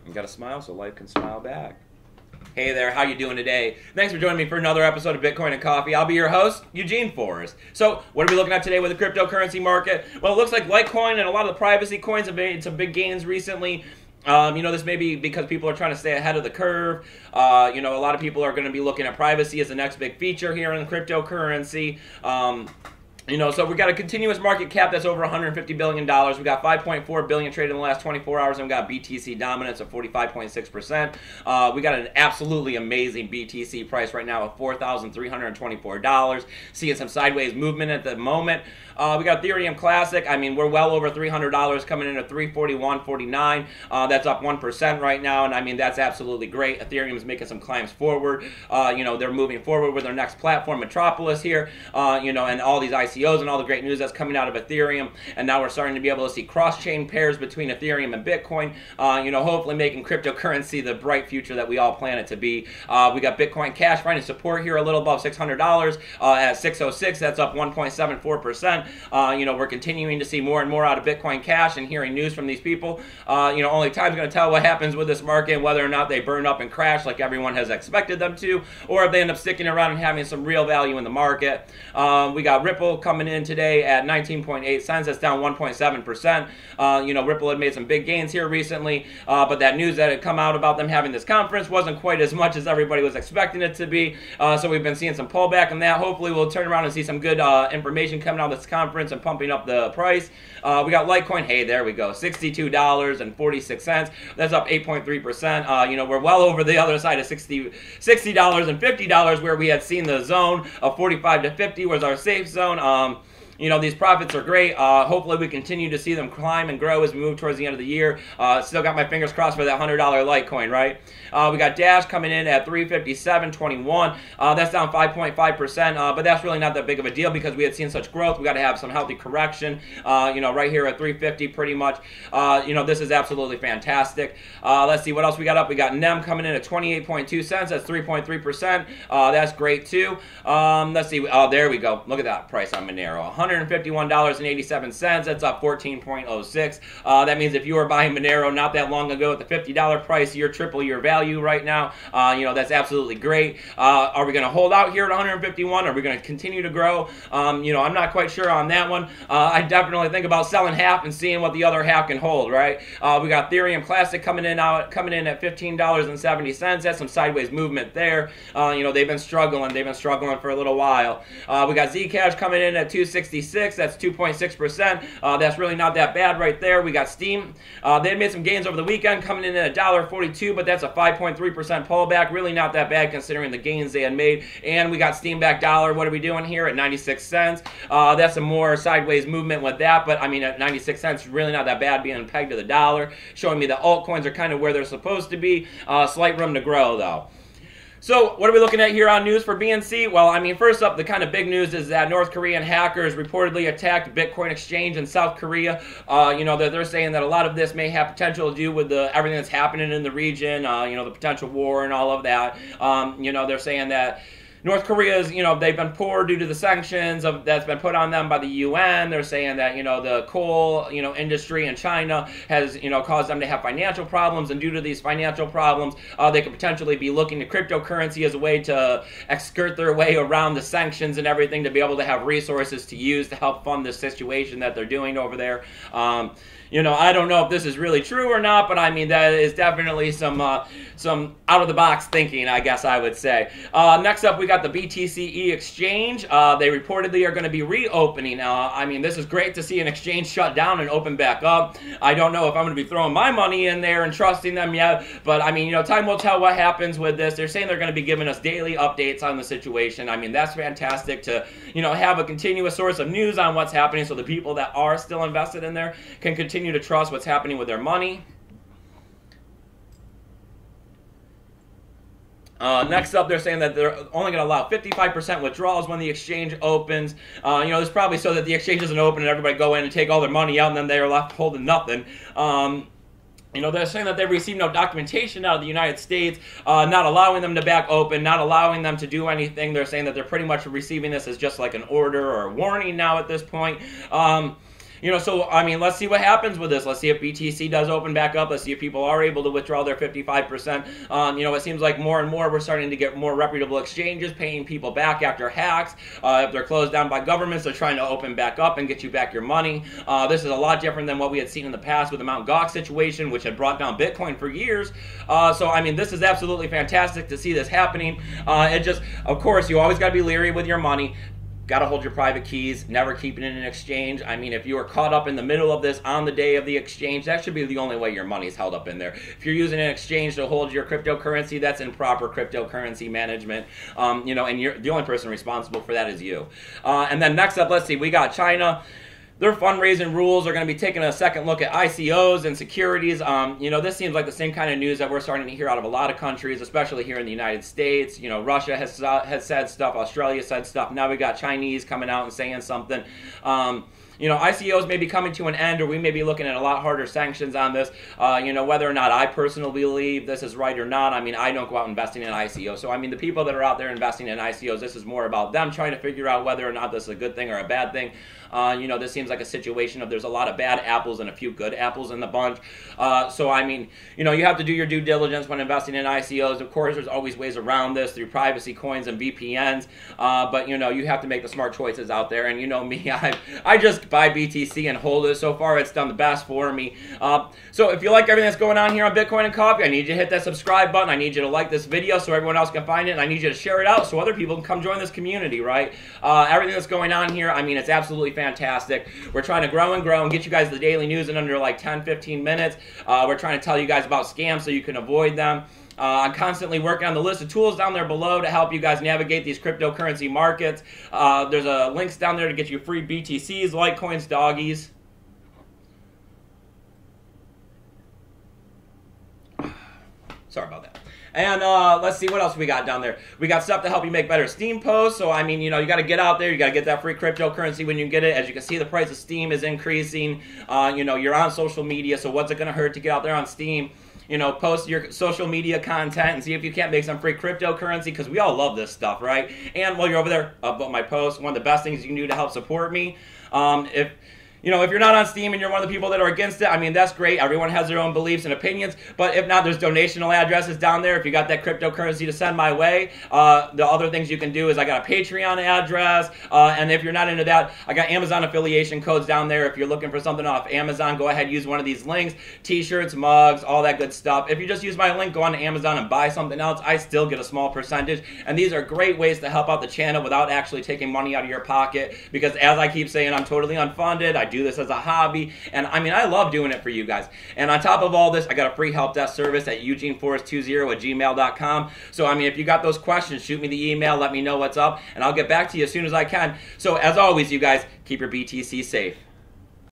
You got to smile so life can smile back. Hey there, how you doing today? Thanks for joining me for another episode of Bitcoin and Coffee. I'll be your host, Eugene Forrest. So, what are we looking at today with the cryptocurrency market? Well, it looks like Litecoin and a lot of the privacy coins have made some big gains recently. This may be because people are trying to stay ahead of the curve. A lot of people are going to be looking at privacy as the next big feature here in cryptocurrency. So we got a continuous market cap that's over $150 billion. We got $5.4 billion traded in the last 24 hours, and we got BTC dominance of 45.6%. We got an absolutely amazing BTC price right now of $4,324. Seeing some sideways movement at the moment. We got Ethereum Classic. I mean, we're well over $300 coming in at $341.49. That's up 1% right now, and I mean, that's absolutely great. Ethereum is making some climbs forward. They're moving forward with their next platform, Metropolis here, and all these ICOs and all the great news that's coming out of Ethereum. And now we're starting to be able to see cross-chain pairs between Ethereum and Bitcoin, hopefully making cryptocurrency the bright future that we all plan it to be. We got Bitcoin Cash finding support here a little above $600 at 606. That's up 1.74%. We're continuing to see more and more out of Bitcoin Cash and hearing news from these people. Only time's going to tell what happens with this market and whether or not they burn up and crash like everyone has expected them to, or if they end up sticking around and having some real value in the market. We got Ripple coming in today at 19.8 cents. That's down 1.7%. Ripple had made some big gains here recently, but that news that had come out about them having this conference wasn't quite as much as everybody was expecting it to be. So we've been seeing some pullback on that. Hopefully we'll turn around and see some good information coming out of this conference and pumping up the price. We got Litecoin. Hey, there we go. $62.46. That's up 8.3%. We're well over the other side of $60 and $50 where we had seen the zone of 45 to 50 was our safe zone. These profits are great. Hopefully we continue to see them climb and grow as we move towards the end of the year. Still got my fingers crossed for that $100 Litecoin, right? We got Dash coming in at $357.21. That's down 5.5%, but that's really not that big of a deal because we had seen such growth. We got to have some healthy correction, right here at 350 pretty much. This is absolutely fantastic. Let's see what else we got up. We got NEM coming in at 28.2 cents. That's 3.3%. That's great too. Let's see. Oh, there we go. Look at that price on Monero. $151.87. That's up 14.06. That means if you were buying Monero not that long ago at the $50 price, you're triple your value right now. That's absolutely great. Are we going to hold out here at 151? Are we going to continue to grow? I'm not quite sure on that one. I definitely think about selling half and seeing what the other half can hold, right? We got Ethereum Classic coming in at $15.70. That's some sideways movement there. They've been struggling. They've been struggling for a little while. We got Zcash coming in at 266. That's 2.6%. That's really not that bad right there. We got Steam. They had made some gains over the weekend coming in at $1.42, but that's a 5.3% pullback. Really not that bad considering the gains they had made. And we got Steam back dollar. What are we doing here at 96 cents? That's a more sideways movement with that, but I mean at 96 cents, really not that bad being pegged to the dollar, showing me the altcoins are kind of where they're supposed to be. Slight room to grow though. So, what are we looking at here on news for BNC? Well, I mean, first up, the kind of big news is that North Korean hackers reportedly attacked Bitcoin exchange in South Korea. They're saying that a lot of this may have potential to do with everything that's happening in the region, the potential war and all of that. They're saying that North Korea is, they've been poor due to the sanctions that's been put on them by the UN. They're saying that, the coal, industry in China has, caused them to have financial problems. And due to these financial problems, they could potentially be looking to cryptocurrency as a way to skirt their way around the sanctions and everything to be able to have resources to use to help fund the situation that they're doing over there. I don't know if this is really true or not, but I mean, that is definitely some out-of-the-box thinking, I guess I would say. Next up, we got the BTCE exchange. They reportedly are going to be reopening. I mean, this is great to see an exchange shut down and open back up. I don't know if I'm going to be throwing my money in there and trusting them yet, but I mean, time will tell what happens with this. They're saying they're going to be giving us daily updates on the situation. I mean, that's fantastic to, have a continuous source of news on what's happening so the people that are still invested in there can continue to trust what's happening with their money. Next up, they're saying that they're only going to allow 55% withdrawals when the exchange opens. This is probably so that the exchange doesn't open and everybody go in and take all their money out and then they're left holding nothing. They're saying that they received no documentation out of the United States, not allowing them to back open, not allowing them to do anything. They're saying that they're pretty much receiving this as just like an order or a warning now at this point. So I mean, let's see what happens with this. Let's see if BTC does open back up. Let's see if people are able to withdraw their 55%. It seems like more and more we're starting to get more reputable exchanges paying people back after hacks. If they're closed down by governments, they're trying to open back up and get you back your money. This is a lot different than what we had seen in the past with the Mt. Gox situation, which had brought down Bitcoin for years. So I mean, this is absolutely fantastic to see this happening. Of course, you always got to be leery with your money. Got to hold your private keys, never keep it in an exchange. I mean, if you are caught up in the middle of this on the day of the exchange, that should be the only way your money's held up in there. If you're using an exchange to hold your cryptocurrency, that's improper cryptocurrency management. And you're the only person responsible for that is you. And then next up, let's see, we got China. Their fundraising rules are going to be taking a second look at ICOs and securities. This seems like the same kind of news that we're starting to hear out of a lot of countries, especially here in the United States. Russia has said stuff, Australia said stuff. Now we got Chinese coming out and saying something. ICOs may be coming to an end, or we may be looking at a lot harder sanctions on this. Whether or not I personally believe this is right or not, I mean, I don't go out investing in ICOs. So, I mean, the people that are out there investing in ICOs, this is more about them trying to figure out whether or not this is a good thing or a bad thing. This seems like a situation of there's a lot of bad apples and a few good apples in the bunch. So, I mean, you have to do your due diligence when investing in ICOs. Of course, there's always ways around this through privacy coins and VPNs. But, you have to make the smart choices out there. And me, I just buy BTC and hold it. So far, it's done the best for me. So if you like everything that's going on here on Bitcoin and Coffee, I need you to hit that subscribe button. I need you to like this video so everyone else can find it. And I need you to share it out so other people can come join this community, right? Everything that's going on here, I mean, it's absolutely fantastic. We're trying to grow and get you guys the daily news in under like 10, 15 minutes. We're trying to tell you guys about scams so you can avoid them. I'm constantly working on the list of tools down there below to help you guys navigate these cryptocurrency markets. There's links down there to get you free BTCs, Litecoins, doggies. Sorry about that. And let's see what else we got down there. We got stuff to help you make better Steam posts. So, I mean, you got to get out there. You got to get that free cryptocurrency when you get it. As you can see, the price of Steam is increasing. You're on social media. So what's it going to hurt to get out there on Steam? Post your social media content and see if you can't make some free cryptocurrency, because we all love this stuff, right? And while you're over there, about my post, one of the best things you can do to help support me, if you're not on Steam and you're one of the people that are against it, I mean, that's great. Everyone has their own beliefs and opinions. But if not, there's donational addresses down there. If you got that cryptocurrency to send my way, the other things you can do is I got a Patreon address. And if you're not into that, I got Amazon affiliation codes down there. If you're looking for something off Amazon, go ahead, use one of these links. T-shirts, mugs, all that good stuff. If you just use my link, go on to Amazon and buy something else, I still get a small percentage. And these are great ways to help out the channel without actually taking money out of your pocket. Because as I keep saying, I'm totally unfunded. I do this as a hobby, and I mean, I love doing it for you guys. And on top of all this, I got a free help desk service at eugeneforest20@gmail.com. So I mean, if you got those questions, shoot me the email, let me know what's up, and I'll get back to you as soon as I can. So as always, you guys, keep your BTC safe.